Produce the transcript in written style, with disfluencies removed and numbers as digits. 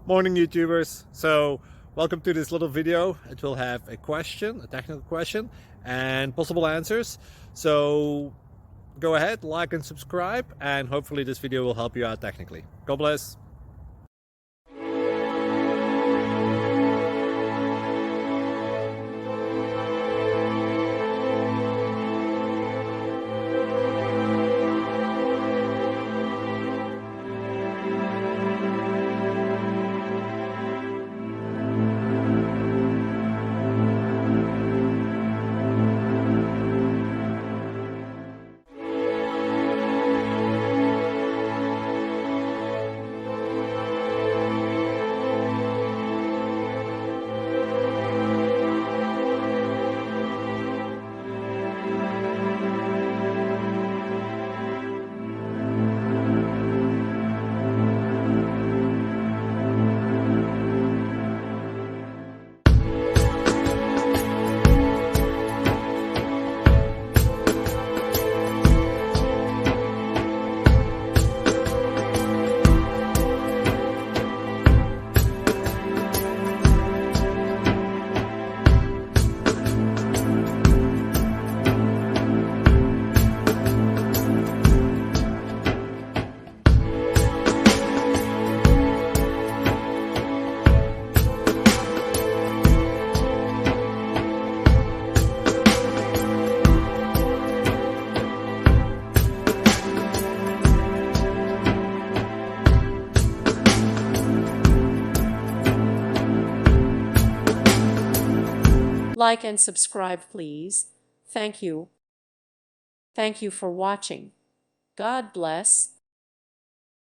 Morning, YouTubers. So welcome to this little video. It will have a question, a technical question, and possible answers. So go ahead, like and subscribe, and hopefully this video will help you out technically. God bless. Like and subscribe, please. Thank you. Thank you for watching. God bless.